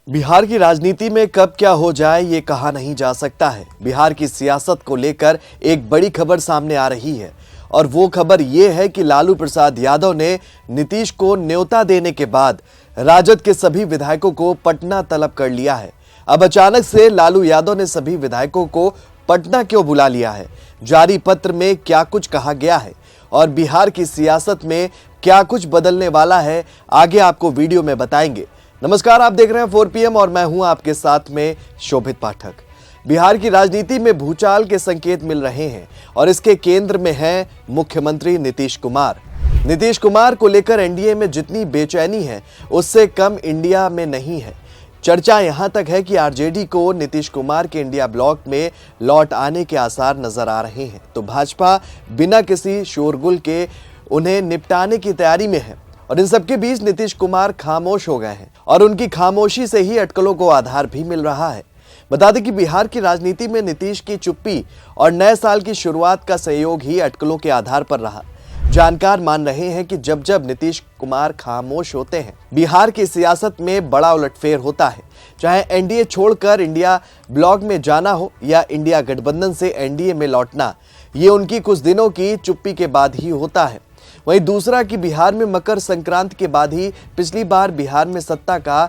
बिहार की राजनीति में कब क्या हो जाए ये कहा नहीं जा सकता है। बिहार की सियासत को लेकर एक बड़ी खबर सामने आ रही है और वो खबर ये है कि लालू प्रसाद यादव ने नीतीश को न्योता देने के बाद राजद के सभी विधायकों को पटना तलब कर लिया है। अब अचानक से लालू यादव ने सभी विधायकों को पटना क्यों बुला लिया है, जारी पत्र में क्या कुछ कहा गया है और बिहार की सियासत में क्या कुछ बदलने वाला है, आगे आपको वीडियो में बताएंगे। नमस्कार, आप देख रहे हैं 4 PM और मैं हूं आपके साथ में शोभित पाठक। बिहार की राजनीति में भूचाल के संकेत मिल रहे हैं और इसके केंद्र में हैं मुख्यमंत्री नीतीश कुमार। नीतीश कुमार को लेकर एनडीए में जितनी बेचैनी है उससे कम इंडिया में नहीं है। चर्चा यहां तक है कि आरजेडी को नीतीश कुमार के इंडिया ब्लॉक में लौट आने के आसार नजर आ रहे हैं, तो भाजपा बिना किसी शोरगुल के उन्हें निपटाने की तैयारी में है। और इन सबके बीच नीतीश कुमार खामोश हो गए हैं और उनकी खामोशी से ही अटकलों को आधार भी मिल रहा है। बता दें कि बिहार की राजनीति में नीतीश की चुप्पी और नए साल की शुरुआत का सहयोग ही अटकलों के आधार पर रहा। जानकार मान रहे हैं कि जब जब नीतीश कुमार खामोश होते हैं, बिहार की सियासत में बड़ा उलटफेर होता है। चाहे एनडीए छोड़कर इंडिया ब्लॉक में जाना हो या इंडिया गठबंधन से एनडीए में लौटना, ये उनकी कुछ दिनों की चुप्पी के बाद ही होता है। वहीं दूसरा कि बिहार में मकर संक्रांति के बाद ही पिछली बार बिहार में सत्ता का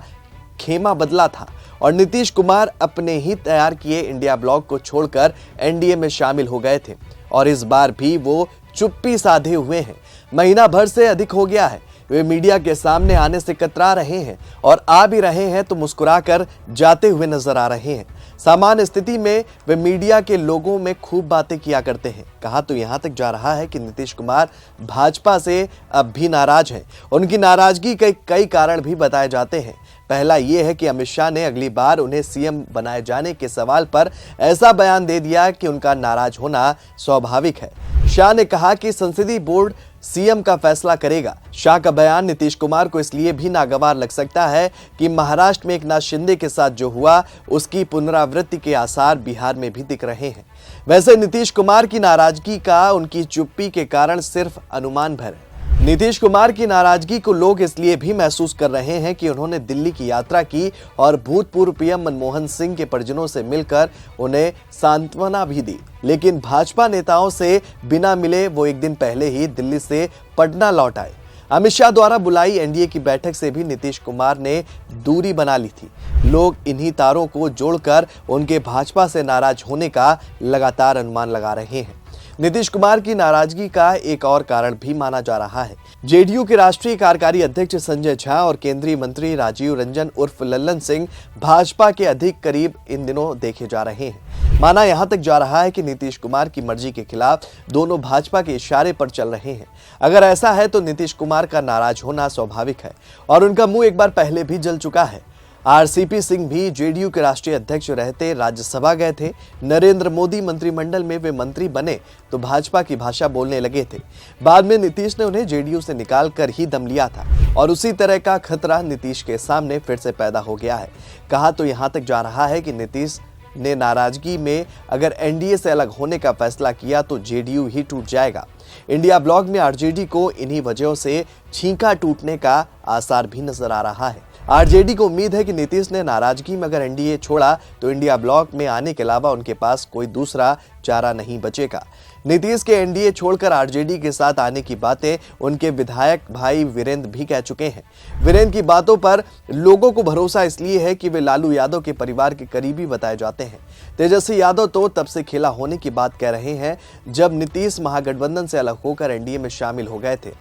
खेमा बदला था और नीतीश कुमार अपने ही तैयार किए इंडिया ब्लॉक को छोड़कर एनडीए में शामिल हो गए थे और इस बार भी वो चुप्पी साधे हुए हैं। महीना भर से अधिक हो गया है, वे मीडिया के सामने आने से कतरा रहे हैं और आ भी रहे हैं तो मुस्कुराकर जाते हुए नजर आ रहे हैं। सामान्य स्थिति में वे मीडिया के लोगों में खूब बातें किया करते हैं। कहा तो यहां तक जा रहा है कि नीतीश कुमार भाजपा से अब भी नाराज हैं। उनकी नाराजगी के कई कारण भी बताए जाते हैं। पहला यह है कि अमित शाह ने अगली बार उन्हें सीएम बनाए जाने के सवाल पर ऐसा बयान दे दिया कि उनका नाराज होना स्वाभाविक है। शाह ने कहा कि संसदीय बोर्ड सीएम का फैसला करेगा। शाह का बयान नीतीश कुमार को इसलिए भी नागवार लग सकता है कि महाराष्ट्र में एकनाथ शिंदे के साथ जो हुआ उसकी पुनरावृत्ति के आसार बिहार में भी दिख रहे हैं। वैसे नीतीश कुमार की नाराजगी का उनकी चुप्पी के कारण सिर्फ अनुमान भर है। नीतीश कुमार की नाराजगी को लोग इसलिए भी महसूस कर रहे हैं कि उन्होंने दिल्ली की यात्रा की और भूतपूर्व पीएम मनमोहन सिंह के परिजनों से मिलकर उन्हें सांत्वना भी दी, लेकिन भाजपा नेताओं से बिना मिले वो एक दिन पहले ही दिल्ली से पटना लौट आए। अमित शाह द्वारा बुलाई एनडीए की बैठक से भी नीतीश कुमार ने दूरी बना ली थी। लोग इन्हीं तारों को जोड़कर उनके भाजपा से नाराज होने का लगातार अनुमान लगा रहे हैं। नीतीश कुमार की नाराजगी का एक और कारण भी माना जा रहा है। जेडीयू के राष्ट्रीय कार्यकारी अध्यक्ष संजय झा और केंद्रीय मंत्री राजीव रंजन उर्फ लल्लन सिंह भाजपा के अधिक करीब इन दिनों देखे जा रहे हैं। माना यहां तक जा रहा है कि नीतीश कुमार की मर्जी के खिलाफ दोनों भाजपा के इशारे पर चल रहे हैं। अगर ऐसा है तो नीतीश कुमार का नाराज होना स्वाभाविक है और उनका मुंह एक बार पहले भी जल चुका है। आरसीपी सिंह भी जेडीयू के राष्ट्रीय अध्यक्ष रहते राज्यसभा गए थे। नरेंद्र मोदी मंत्रिमंडल में वे मंत्री बने तो भाजपा की भाषा बोलने लगे थे। बाद में नीतीश ने उन्हें जेडीयू से निकाल कर ही दम लिया था और उसी तरह का खतरा नीतीश के सामने फिर से पैदा हो गया है। कहा तो यहां तक जा रहा है कि नीतीश ने नाराजगी में अगर एनडीए से अलग होने का फैसला किया तो जेडीयू ही टूट जाएगा। इंडिया ब्लॉक में आरजेडी को इन्हीं वजहों से छींका टूटने का आसार भी नजर आ रहा है। आरजेडी को उम्मीद है कि नीतीश ने नाराजगी में अगर एनडीए छोड़ा तो इंडिया ब्लॉक में आने के अलावा उनके पास कोई दूसरा चारा नहीं बचेगा। नीतीश के एनडीए छोड़कर आरजेडी के साथ आने की बातें उनके विधायक भाई वीरेंद्र भी कह चुके हैं। वीरेंद्र की बातों पर लोगों को भरोसा इसलिए है कि वे लालू यादव के परिवार के करीबी बताए जाते हैं। तेजस्वी यादव तो तब से खेला होने की बात कह रहे हैं जब नीतीश महागठबंधन से अलग होकर एनडीए में शामिल हो गए थे।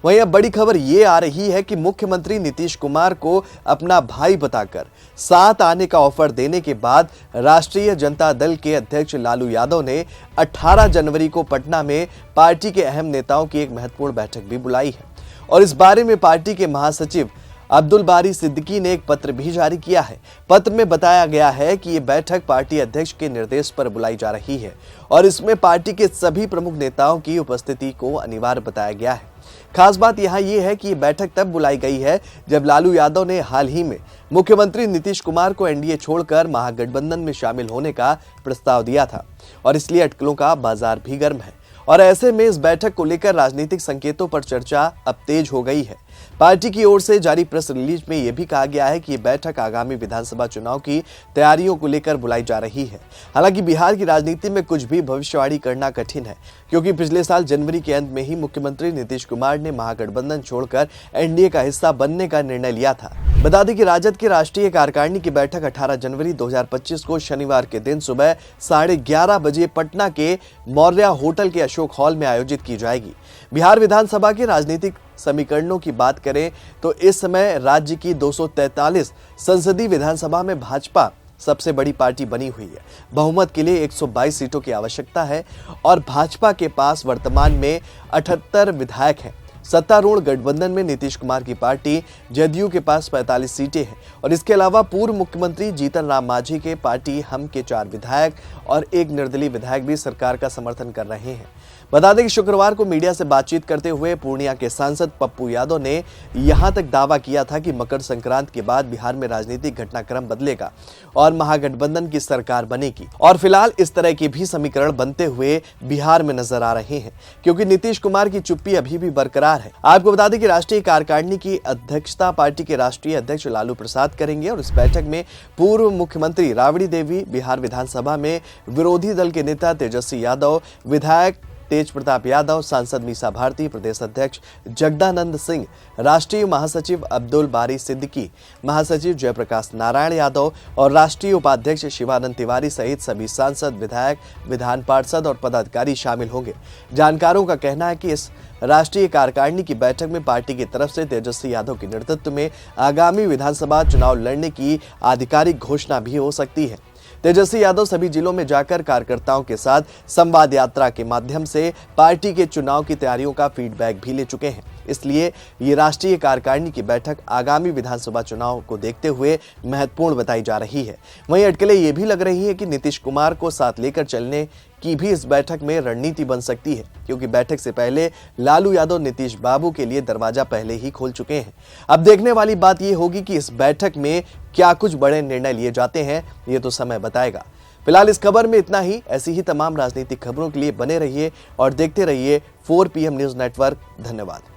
वहीं अब बड़ी खबर ये आ रही है कि मुख्यमंत्री नीतीश कुमार को अपना भाई बताकर साथ आने का ऑफर देने के बाद राष्ट्रीय जनता दल के अध्यक्ष लालू यादव ने 18 जनवरी को पटना में पार्टी के अहम नेताओं की एक महत्वपूर्ण बैठक भी बुलाई है और इस बारे में पार्टी के महासचिव अब्दुल बारी सिद्दीकी ने एक पत्र भी जारी किया है। पत्र में बताया गया है कि ये बैठक पार्टी अध्यक्ष के निर्देश पर बुलाई जा रही है और इसमें पार्टी के सभी प्रमुख नेताओं की उपस्थिति को अनिवार्य बताया गया है। खास बात यहां यह है कि ये बैठक तब बुलाई गई है जब लालू यादव ने हाल ही में मुख्यमंत्री नीतीश कुमार को एनडीए छोड़कर महागठबंधन में शामिल होने का प्रस्ताव दिया था और इसलिए अटकलों का बाजार भी गर्म है और ऐसे में इस बैठक को लेकर राजनीतिक संकेतों पर चर्चा अब तेज हो गई है। पार्टी की ओर से जारी प्रेस रिलीज में यह भी कहा गया है कि ये बैठक आगामी विधानसभा चुनाव की तैयारियों को लेकर बुलाई जा रही है। हालांकि बिहार की राजनीति में कुछ भी भविष्यवाणी करना कठिन है, क्योंकि पिछले साल जनवरी के अंत में ही मुख्यमंत्री नीतीश कुमार ने महागठबंधन छोड़कर एनडीए का हिस्सा बनने का निर्णय लिया था। बता दें कि राजद की राष्ट्रीय कार्यकारिणी की बैठक 18 जनवरी 2025 को शनिवार के दिन सुबह 11:30 बजे पटना के मौर्या होटल के अशोक हॉल में आयोजित की जाएगी। बिहार विधानसभा के राजनीतिक समीकरणों की बात करें तो इस समय राज्य की 243 संसदीय विधानसभा में भाजपा सबसे बड़ी पार्टी बनी हुई है। बहुमत के लिए 122 सीटों की आवश्यकता है और भाजपा के पास वर्तमान में 78 विधायक हैं। सत्तारूढ़ गठबंधन में नीतीश कुमार की पार्टी जदयू के पास 45 सीटें हैं और इसके अलावा पूर्व मुख्यमंत्री जीतन राम मांझी के पार्टी हम के 4 विधायक और एक निर्दलीय विधायक भी सरकार का समर्थन कर रहे हैं। बता दें कि शुक्रवार को मीडिया से बातचीत करते हुए पूर्णिया के सांसद पप्पू यादव ने यहां तक दावा किया था कि मकर संक्रांति के बाद बिहार में राजनीतिक घटनाक्रम बदलेगा और महागठबंधन की सरकार बनेगी। और फिलहाल इस तरह के भी समीकरण बनते हुए बिहार में नजर आ रहे हैं, क्योंकि नीतीश कुमार की चुप्पी अभी भी बरकरार है। आपको बता दें कि राष्ट्रीय कार्यकारिणी की अध्यक्षता पार्टी के राष्ट्रीय अध्यक्ष लालू प्रसाद करेंगे और इस बैठक में पूर्व मुख्यमंत्री राबड़ी देवी, बिहार विधानसभा में विरोधी दल के नेता तेजस्वी यादव, विधायक तेज प्रताप यादव, सांसद मीसा भारती, प्रदेश अध्यक्ष जगदानंद सिंह, राष्ट्रीय महासचिव अब्दुल बारी सिद्दीकी, महासचिव जयप्रकाश नारायण यादव और राष्ट्रीय उपाध्यक्ष शिवानंद तिवारी सहित सभी सांसद, विधायक, विधान पार्षद और पदाधिकारी शामिल होंगे। जानकारों का कहना है कि इस राष्ट्रीय कार्यकारिणी की बैठक में पार्टी की तरफ से तेजस्वी यादव के नेतृत्व में आगामी विधानसभा चुनाव लड़ने की आधिकारिक घोषणा भी हो सकती है। तेजस्वी यादव सभी जिलों में जाकर कार्यकर्ताओं के साथ संवाद यात्रा के माध्यम से पार्टी के चुनाव की तैयारियों का फीडबैक भी ले चुके हैं। इसलिए ये राष्ट्रीय कार्यकारिणी की बैठक आगामी विधानसभा चुनाव को देखते हुए महत्वपूर्ण बताई जा रही है। वहीं अटकलें ये भी लग रही है कि नीतीश कुमार को साथ लेकर चलने की भी इस बैठक में रणनीति बन सकती है, क्योंकि बैठक से पहले लालू यादव नीतीश बाबू के लिए दरवाजा पहले ही खोल चुके हैं। अब देखने वाली बात यह होगी कि इस बैठक में क्या कुछ बड़े निर्णय लिए जाते हैं, ये तो समय बताएगा। फिलहाल इस खबर में इतना ही। ऐसी ही तमाम राजनीतिक खबरों के लिए बने रहिए और देखते रहिए 4 PM न्यूज नेटवर्क। धन्यवाद।